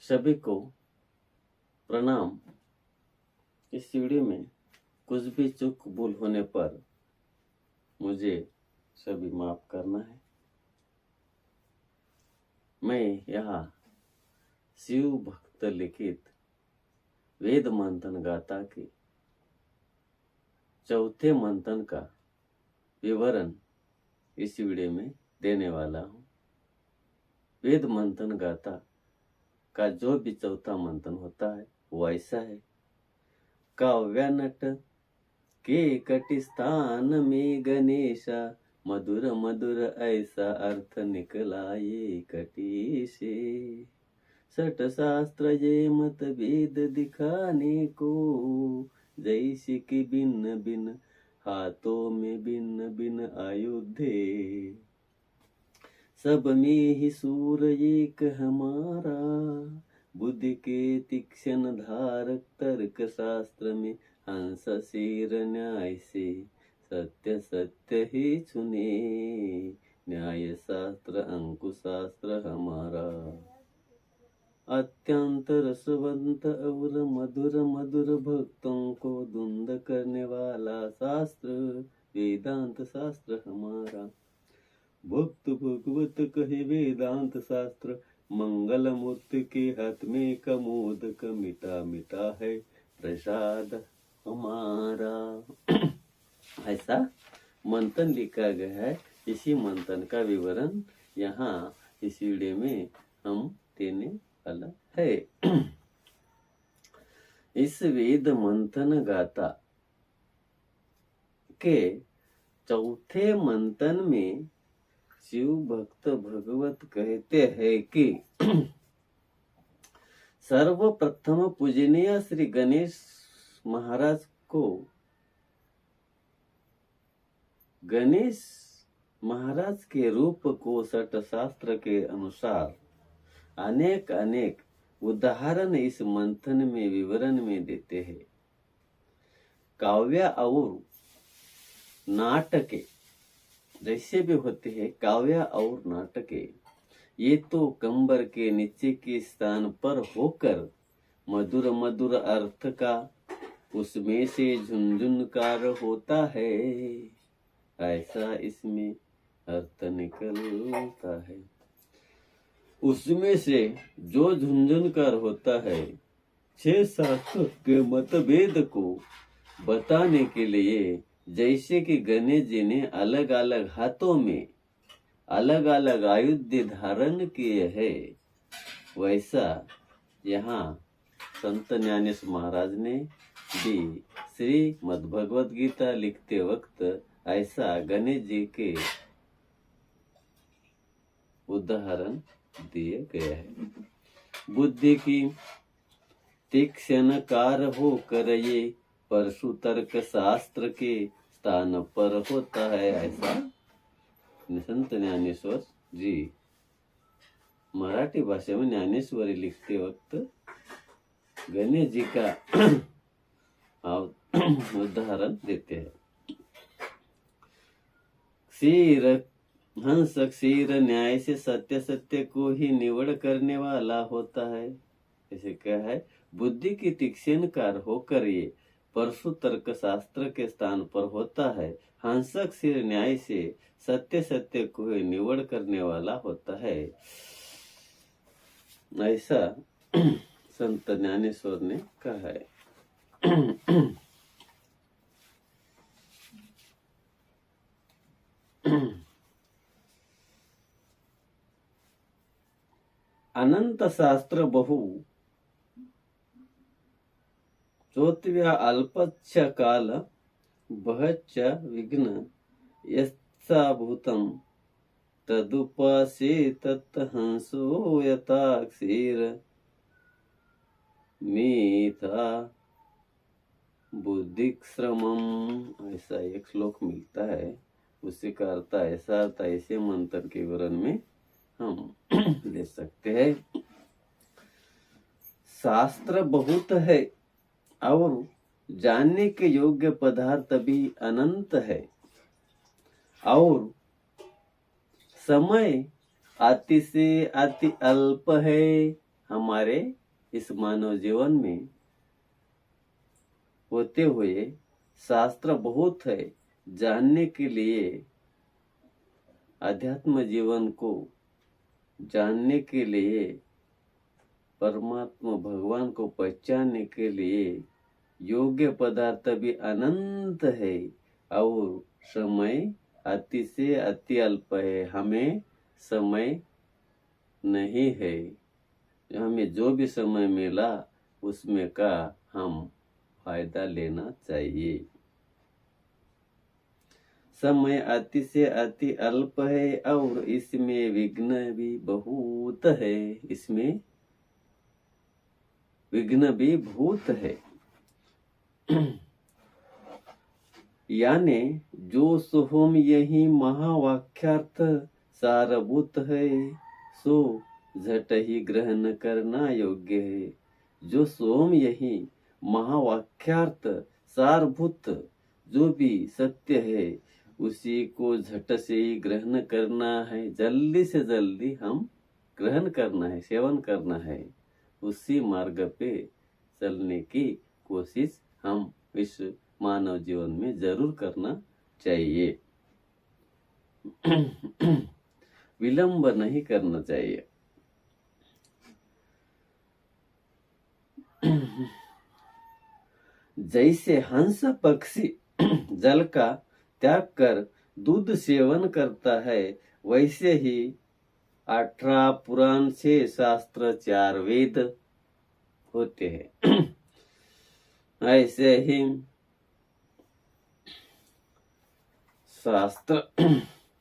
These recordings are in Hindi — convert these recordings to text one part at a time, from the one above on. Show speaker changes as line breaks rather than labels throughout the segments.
सभी को प्रणाम। इस वीडियो में कुछ भी चूक भूल होने पर मुझे सभी माफ करना है। मैं यहाँ शिव भक्त लिखित वेद मंथन गाथा के चौथे मंथन का विवरण इस वीडियो में देने वाला हूँ। वेद मंथन गाथा का जो भी चौथा मंथन होता है वो ऐसा है। काव्यानट के कटि स्थान में गणेशा, मधुर मधुर ऐसा अर्थ निकला ये कटि से। सठ शास्त्र ये मत भेद दिखाने को, जैसे कि भिन्न भिन्न हाथों में भिन्न भिन्न आयुधे। सब में ही सूर एक हमारा, बुद्धि के तीक्ष्ण धारक तर्क शास्त्र में हंस शेर न्याय से। सत्य सत्य ही चुने, न्याय शास्त्र अंकुशास्त्र हमारा। अत्यंत रसवंत और मधुर मधुर भक्तों को धुंध करने वाला शास्त्र वेदांत शास्त्र हमारा। भक्त भगवत कहे वेदांत शास्त्र, मंगल मूर्ति के हाथ में कमोदक मीठा मीठा है प्रसाद हमारा। ऐसा मंथन लिखा गया है। इसी मंथन का विवरण यहाँ इस वीडियो में हम देने वाला है। इस वेद मंथन गाथा के चौथे मंथन में शिव भक्त भगवत कहते हैं कि सर्वप्रथम पूजनीय श्री गणेश महाराज को, गणेश महाराज के रूप को सठ शास्त्र के अनुसार अनेक अनेक उदाहरण इस मंथन में विवरण में देते हैं। काव्य और नाटके जैसे भी होते हैं, काव्य और नाटके, ये तो कंबर के नीचे के स्थान पर होकर मधुर मधुर अर्थ का उसमें से झुनझुनकार होता है। ऐसा इसमें अर्थ निकलता है। उसमें से जो झुनझुनकार होता है, 6 शास्त्र के मतभेद को बताने के लिए, जैसे कि गणेश जी ने अलग अलग हाथों में अलग अलग आयुध धारण किए हैं, वैसा यहाँ संत ज्ञानेश्वर महाराज ने भी श्री मद्भगवत गीता लिखते वक्त ऐसा गणेश जी के उदाहरण दिए गए हैं। बुद्धि की तीक्ष्ण कार होकर ये परशु तर्क शास्त्र के स्थान पर होता है। ऐसा संत ज्ञानेश्वर जी मराठी भाषा में ज्ञानेश्वरी लिखते वक्त गणेश जी का उदाहरण देते हैं। क्षीर हंस क्षीर न्याय से सत्य सत्य को ही निवड़ करने वाला होता है। ऐसे क्या है, बुद्धि की तीक्ष्ण कार होकर ये परशु तर्क शास्त्र के स्थान पर होता है। हंसक सिर न्याय से सत्य सत्य को ही निवड़ करने वाला होता है। ऐसा संत ज्ञानेश्वर ने कहा है। अनंत शास्त्र बहु चोत्व्या अल्पच्च काल बहच्च विघ्न यस्सा भूतम तदुपसेतत् हंसो यथा क्षीर मीथा बुद्धिश्रमम। ऐसा एक श्लोक मिलता है, उसी का अर्थ ऐसा था। ऐसे मंत्र के विवरण में हम ले सकते हैं। शास्त्र बहुत है और जानने के योग्य पदार्थ भी अनंत है, और समय अति से अति अल्प है। हमारे इस मानव जीवन में होते हुए शास्त्र बहुत है जानने के लिए, अध्यात्म जीवन को जानने के लिए, परमात्मा भगवान को पहचानने के लिए योग्य पदार्थ भी अनंत है और समय अति से अति अल्प है। हमें समय नहीं है, हमें जो भी समय मिला उसमें का हम फायदा लेना चाहिए। समय अति से अति अल्प है और इसमें विघ्न भी बहुत है, इसमें विघ्न भी बहुत है। यानी जो सोहम यही महावाक्यार्थ सारभूत है, सो झट ही ग्रहण करना योग्य है। जो सोम यही महावाक्यार्थ सारभूत जो भी सत्य है उसी को झट से ही ग्रहण करना है, जल्दी से जल्दी हम ग्रहण करना है, सेवन करना है। उसी मार्ग पे चलने की कोशिश हम इस मानव जीवन में जरूर करना चाहिए। विलंब नहीं करना चाहिए। जैसे हंस पक्षी जल का त्याग कर दूध सेवन करता है, वैसे ही 18 पुराण से शास्त्र 4 वेद होते हैं। ऐसे ही शास्त्र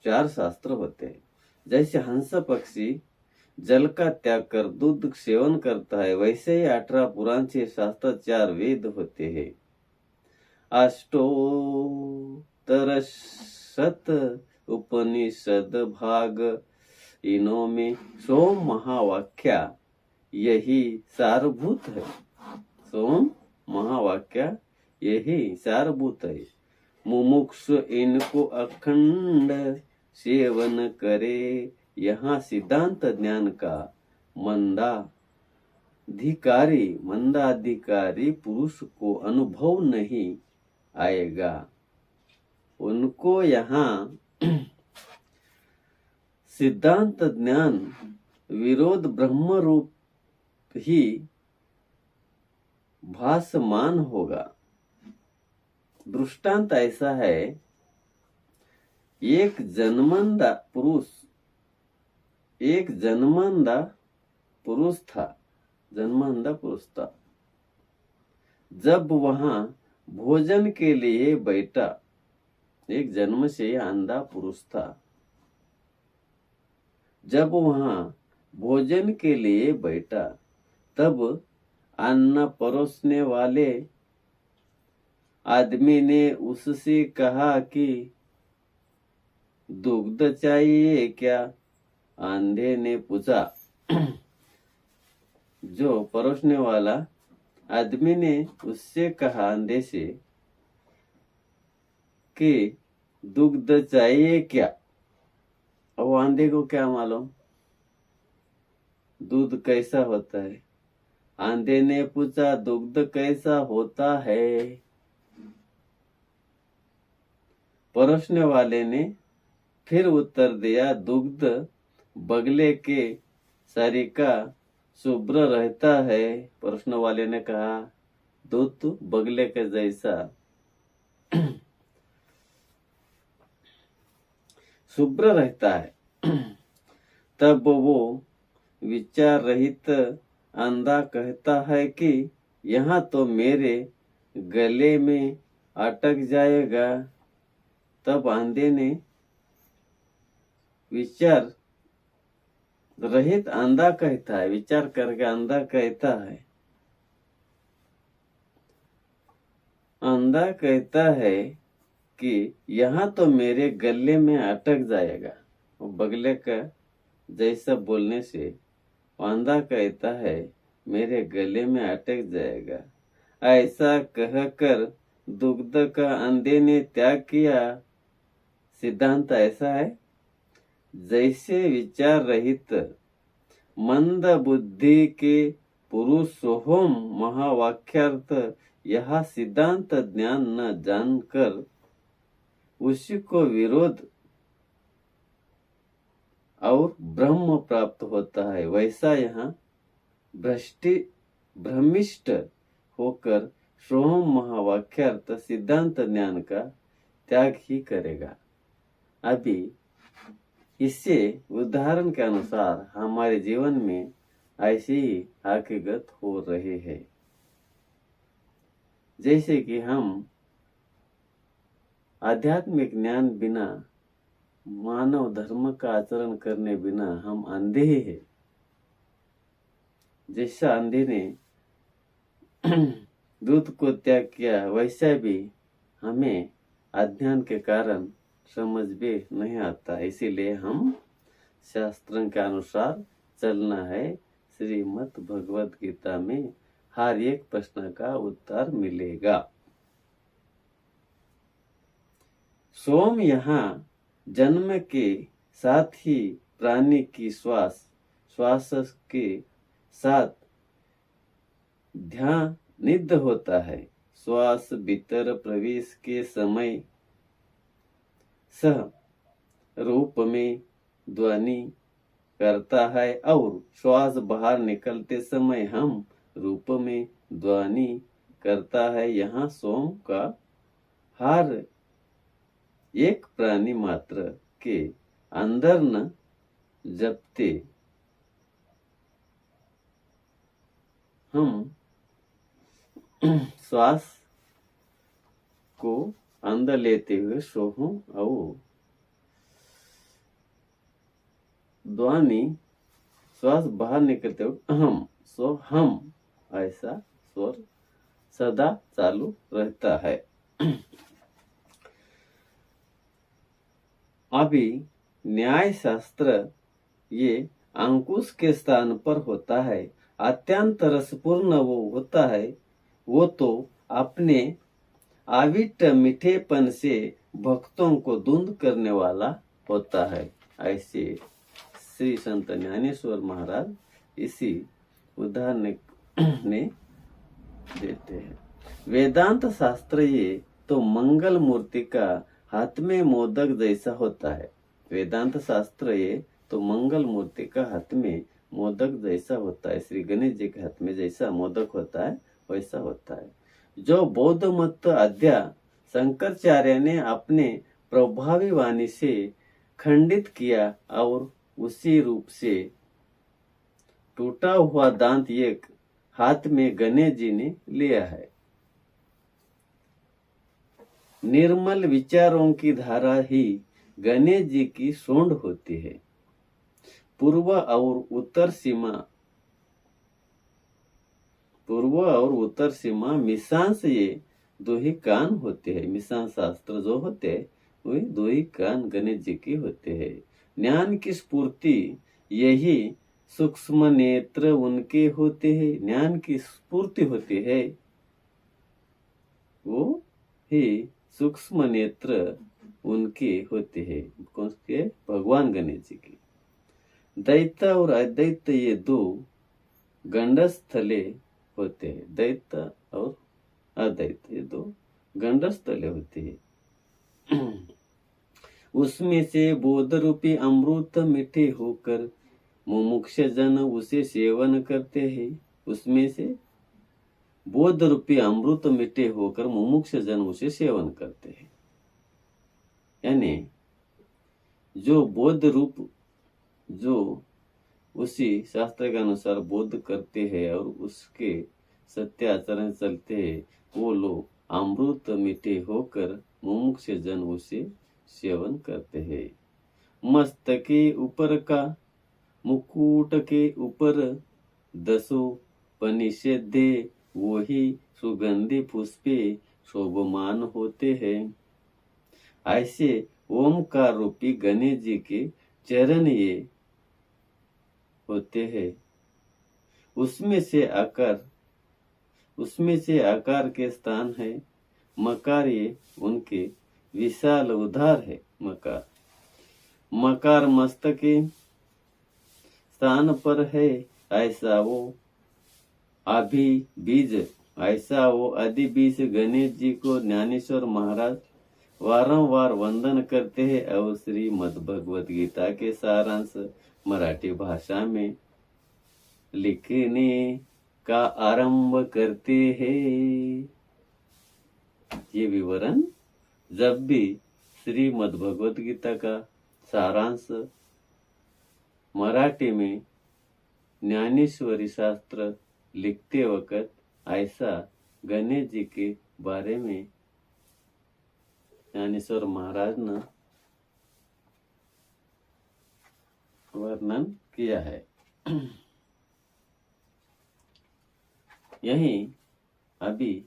4 शास्त्र होते हैं। जैसे हंस पक्षी जल का त्याग कर दूध सेवन करता है, वैसे ही 18 पुराण से शास्त्र 4 वेद होते हैं। अष्टोत्तरशत उपनिषद भाग, इनों में 100 महावाक्या यही सारभूत है। 100 महावाक्या यही सारभूत है। मुमुक्षु इनको अखंड सेवन करे, यहाँ सिद्धांत ज्ञान का मंदाधिकारी पुरुष को अनुभव नहीं आएगा। उनको यहाँ सिद्धांत ज्ञान विरोध ब्रह्म रूप ही भासमान होगा। दृष्टांत ऐसा है, एक जन्मंदा पुरुष था। जब वहां भोजन के लिए बैठा, एक जन्म से अंधा पुरुष था। जब वहां भोजन के लिए बैठा, तब अन्न परोसने वाले आदमी ने उससे कहा कि दुग्ध चाहिए क्या? अंधे ने पूछा। जो परोसने वाला आदमी ने उससे कहा अंधे से कि दुग्ध चाहिए क्या? अब अंधे को क्या मालूम दूध कैसा होता है? अंधे ने पूछा दुग्ध कैसा होता है? परोसने वाले ने फिर उत्तर दिया, दुग्ध बगले के सरीका शुभ्र रहता है। परोसने वाले ने कहा दूध तो बगले के जैसा शुभ्र रहता है। तब वो विचार रहित अंधा कहता है कि यहाँ तो मेरे गले में अटक जाएगा। तब अंधे ने विचार रहित अंधा कहता है, विचार करके अंधा कहता है कि यहाँ तो मेरे गले में अटक जाएगा। वो बगले का जैसा बोलने से अंधा कहता है मेरे गले में अटक जाएगा। ऐसा कहकर दुग्ध का अंधे ने त्याग किया। सिद्धांत ऐसा है, जैसे विचार रहित मंद बुद्धि के पुरुष सोहम महावाक्यार्थ यह सिद्धांत ज्ञान न जानकर उसी को विरोध और ब्रह्म प्राप्त होता है, वैसा यहाँ भ्रमिष्ट होकर सोहम महावाक्यार्थ सिद्धांत ज्ञान का त्याग ही करेगा। अभी इससे उदाहरण के अनुसार हमारे जीवन में ऐसी ही हकीकत हो रही है। जैसे कि हम आध्यात्मिक ज्ञान बिना, मानव धर्म का आचरण करने बिना हम अंधे ही हैं। जैसा अंधे ने दूध को त्याग किया, वैसा भी हमें अज्ञान के कारण समझ भी नहीं आता। इसीलिए हम शास्त्रों के अनुसार चलना है। श्रीमद् भगवत गीता में हर एक प्रश्न का उत्तर मिलेगा। सोम यहाँ जन्म के साथ ही प्राणी की श्वास के साथ ध्यानित होता है। श्वास भीतर प्रवेश के समय सह रूप में ध्वनि करता है और श्वास बाहर निकलते समय हम रूप में ध्वनि करता है। यहाँ सोम का हर एक प्राणी मात्र के अंदर न जपते हम श्वास को अंदर लेते हुए सोहम और ध्वनि श्वास बाहर निकलते हुए अहम सोहम, ऐसा स्वर सदा चालू रहता है। अभी न्याय शास्त्र ये अंकुश के स्थान पर होता है। अत्यंत रसपूर्ण वो होता है, वो तो अपने आविट मीठेपन से भक्तों को धुंध करने वाला होता है। ऐसे श्री संत ज्ञानेश्वर महाराज इसी उदाहरण ने देते हैं। वेदांत शास्त्र ये तो मंगल मूर्ति का हाथ में मोदक जैसा होता है। वेदांत शास्त्र ये तो मंगल मूर्ति का हाथ में मोदक जैसा होता है। श्री गणेश जी के हाथ में जैसा मोदक होता है वैसा होता है, जो बौद्ध मत अध्या शंकराचार्य ने अपने प्रभावी वाणी से खंडित किया और उसी रूप से टूटा हुआ दांत एक हाथ में गणेश जी ने लिया है। निर्मल विचारों की धारा ही गणेश जी की सूंड होती है। पूर्व और उत्तर सीमा मिशांस ये दो ही कान होते हैं। मिशांस शास्त्र जो होते हैं वही दो ही कान गणेश जी की होते हैं। ज्ञान की स्फूर्ति यही सूक्ष्म नेत्र उनके होते हैं। ज्ञान की स्फूर्ति होती है वो ही सूक्ष्म नेत्र उनके होते हैं। कौन के? भगवान गणेश जी की। दैत्य और अदैत्य ये दो गंडस्थले होते हैं। दैत्य और अदैत्य ये दो गंडस्थले होते हैं। उसमें से बोध रूपी अमृत मीठे होकर मुमुक्ष जन उसे सेवन करते हैं। उसमें से बोध रूपी अमृत मीठे होकर मुमुक्ष जन उसे सेवन करते हैं। यानी जो बोध रूप, जो उसी शास्त्र के अनुसार बोध करते हैं और उसके सत्य आचरण चलते हैं, वो लोग अमृत मीठे होकर मुमुक्ष जन उसे सेवन करते हैं। मस्तक के ऊपर का मुकुट के ऊपर दसों पनिषेधे वही सुगंधि पुष्पे शोभमान होते हैं। ऐसे ओमकार रूपी गणेश जी के चरण ये होते हैं। उसमें से आकार के स्थान है। मकार ये उनके विशाल उद्धार है। मकार मस्तके स्थान पर है, ऐसा वो आदि बीज, ऐसा वो आदि बीज गणेश जी को ज्ञानेश्वर महाराज वारंवार वंदन करते हैं और श्रीमद् भगवत गीता के सारांश मराठी भाषा में लिखने का आरंभ करते हैं। ये विवरण जब भी श्रीमद् भगवत गीता का सारांश मराठी में ज्ञानेश्वरी शास्त्र लिखते वक्त ऐसा गणेश जी के बारे में ज्ञानेश्वर महाराज ने वर्णन किया है। यही अभी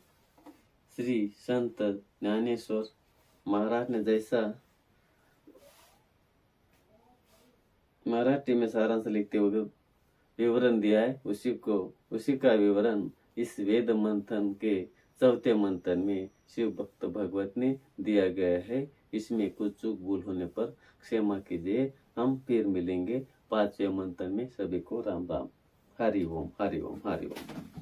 श्री संत ज्ञानेश्वर महाराज ने जैसा मराठी में सारांश लिखते हुए विवरण दिया है, उसी का विवरण इस वेद मंथन के चौथे मंथन में शिव भक्त भगवत ने दिया गया है। इसमें कुछ चूक भूल होने पर क्षमा कीजिए। हम फिर मिलेंगे 5वें मंथन में। सभी को राम राम। हरि ओम, हरि ओम, हरि ओम।